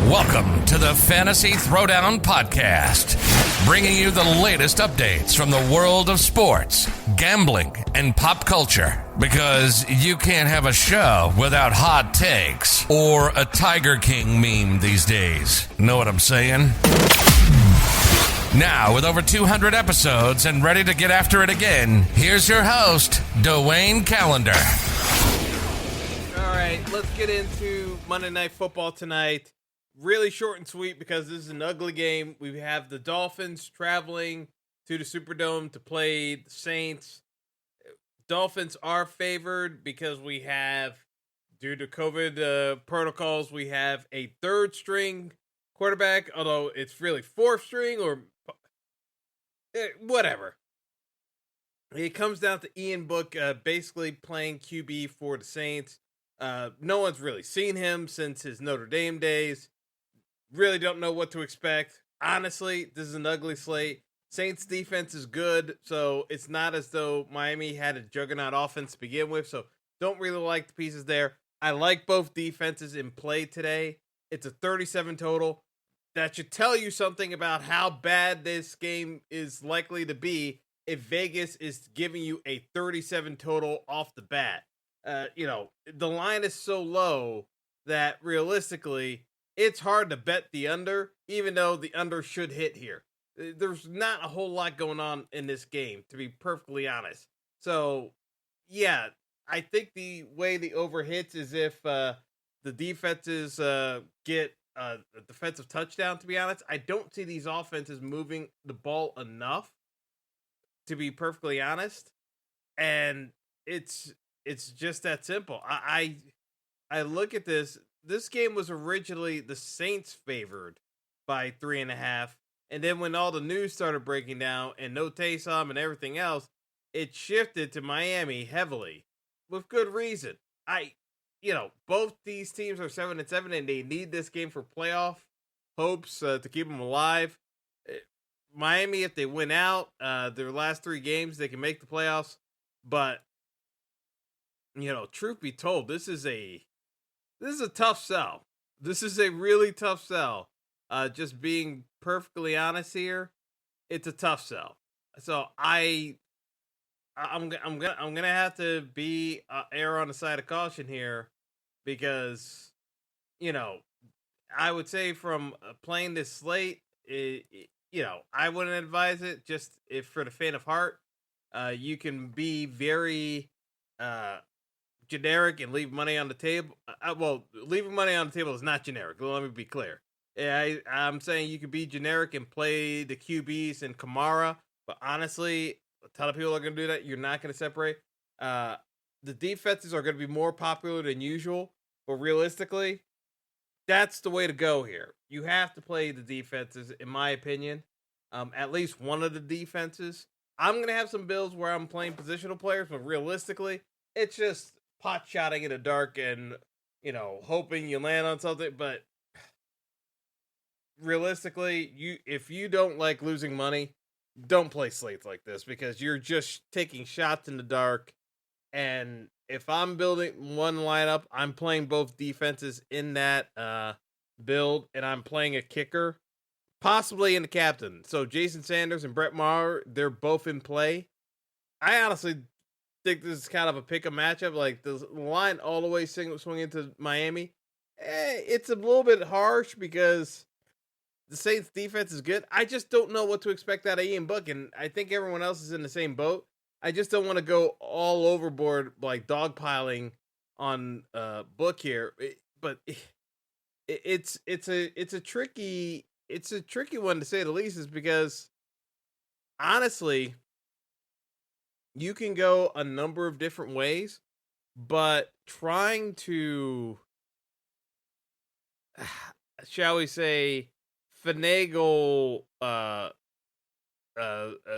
Welcome to the Fantasy Throwdown Podcast, bringing you the latest updates from the world of sports, gambling, and pop culture. Because you can't have a show without hot takes or a Tiger King meme these days. Know what I'm saying? Now, with over 200 episodes and ready to get after it again, here's your host, Dwayne Callender. All right, let's get into Monday Night Football tonight. Really short and sweet because this is an ugly game. We have the Dolphins traveling to the Superdome to play the Saints. Dolphins are favored because we have, due to COVID protocols, we have a third string quarterback, although it's really fourth string or whatever. It comes down to Ian Book basically playing QB for the Saints. No one's really seen him since his Notre Dame days. Really don't know what to expect. Honestly, this is an ugly slate. Saints defense is good, so it's not as though Miami had a juggernaut offense to begin with, so don't really like the pieces there. I like both defenses in play today. It's a 37 total. That should tell you something about how bad this game is likely to be if Vegas is giving you a 37 total off the bat. The line is so low that realistically, it's hard to bet the under, even though the under should hit here. There's not a whole lot going on in this game, to be perfectly honest. So, yeah, I think the way the over hits is if the defenses get a defensive touchdown, to be honest. I don't see these offenses moving the ball enough, to be perfectly honest. And it's just that simple. I look at this. This game was originally the Saints favored by 3.5. And then when all the news started breaking down and no Taysom and everything else, it shifted to Miami heavily with good reason. Both these teams are 7-7 and they need this game for playoff hopes to keep them alive. Miami, if they win out their last 3 games, they can make the playoffs. But, truth be told, this is a tough sell. This is a really tough sell. Just being perfectly honest here, it's a tough sell. So I'm gonna have to be err on the side of caution here because I would say from playing this slate, I wouldn't advise it. Just if for the faint of heart, you can be very generic and leave money on the table. Leaving money on the table is not generic. Let me be clear. Yeah, I'm saying you could be generic and play the QBs and Kamara, but honestly, a ton of people are going to do that. You're not going to separate. The defenses are going to be more popular than usual, but realistically, that's the way to go here. You have to play the defenses, in my opinion. At least one of the defenses. I'm going to have some builds where I'm playing positional players, but realistically, it's just pot-shotting in the dark and, hoping you land on something. But realistically, if you don't like losing money, don't play slates like this because you're just taking shots in the dark. And if I'm building one lineup, I'm playing both defenses in that build, and I'm playing a kicker, possibly in the captain. So Jason Sanders and Brett Maher, they're both in play. I honestly think this is kind of a pick-em matchup. Like the line all the way swing into Miami. It's a little bit harsh because the Saints defense is good. I just don't know what to expect out of Ian Book, and I think everyone else is in the same boat. I just don't want to go all overboard like dogpiling on Book here. It's a tricky one to say the least, is because honestly, you can go a number of different ways, but trying to, shall we say, finagle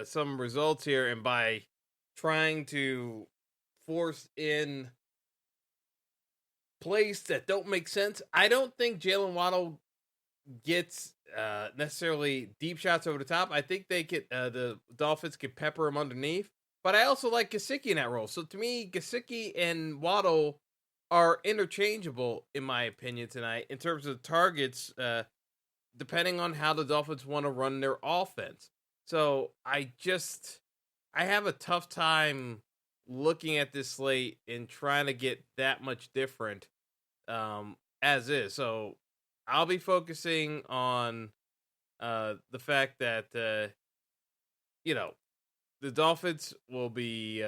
some results here, and by trying to force in plays that don't make sense, I don't think Jalen Waddle gets necessarily deep shots over the top. I think they get the Dolphins can pepper him underneath. But I also like Gesicki in that role. So to me, Gesicki and Waddle are interchangeable, in my opinion, tonight in terms of targets, depending on how the Dolphins want to run their offense. So I have a tough time looking at this slate and trying to get that much different as is. So I'll be focusing on the fact that the Dolphins will be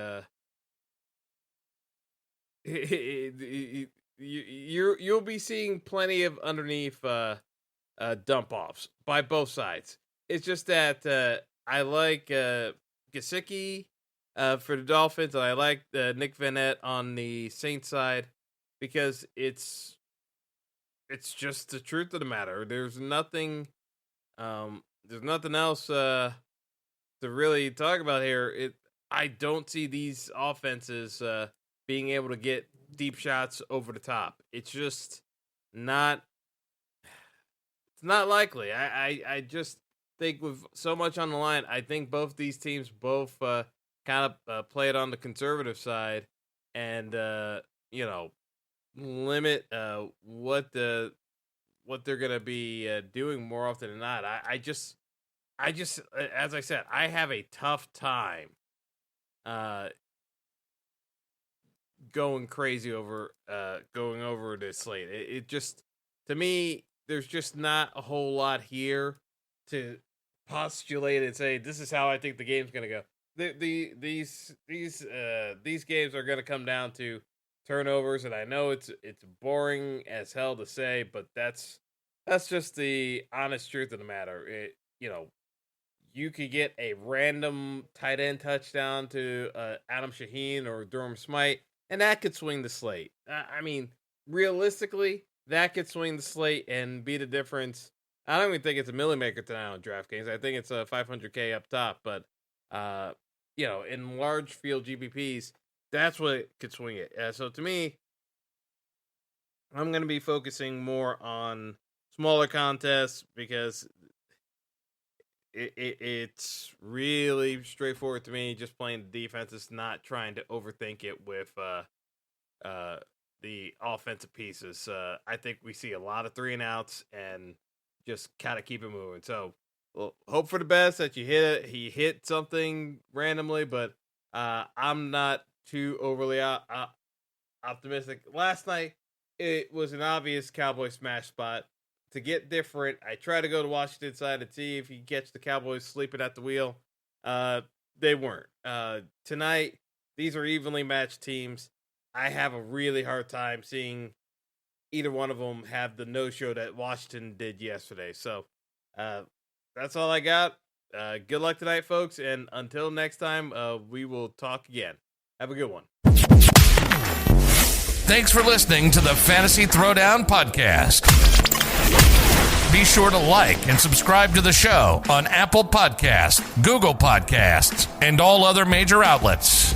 you'll be seeing plenty of underneath dump offs by both sides. It's just that I like Gesicki for the Dolphins, and I like Nick Vannett on the Saints side because it's just the truth of the matter. There's nothing else to really talk about here. I don't see these offenses being able to get deep shots over the top. It's just not. It's not likely. I just think with so much on the line, I think both these teams kind of play it on the conservative side and limit what they're gonna be doing more often than not. I just as I said, I have a tough time going crazy over going over this slate. It just, to me, there's just not a whole lot here to postulate and say this is how I think the game's gonna go. These games are gonna come down to turnovers, and I know it's boring as hell to say, but that's just the honest truth of the matter. You could get a random tight end touchdown to Adam Shaheen or Durham Smythe, and that could swing the slate. I mean, realistically, that could swing the slate and be the difference. I don't even think it's a milli maker tonight on DraftKings. I think it's a 500K up top, but in large field GPPs, that's what could swing it. So to me, I'm going to be focusing more on smaller contests because it's really straightforward to me. Just playing the defense, is not trying to overthink it with the offensive pieces. I think we see a lot of 3 and outs and just kind of keep it moving. So hope for the best that he hit something randomly, but I'm not too overly optimistic. Last night, it was an obvious Cowboy smash spot. To get different, I try to go to Washington side and see if you catch the Cowboys sleeping at the wheel. They weren't. Tonight, these are evenly matched teams. I have a really hard time seeing either one of them have the no-show that Washington did yesterday. So that's all I got. Good luck tonight, folks. And until next time, we will talk again. Have a good one. Thanks for listening to the Fantasy Throwdown Podcast. Be sure to like and subscribe to the show on Apple Podcasts, Google Podcasts, and all other major outlets.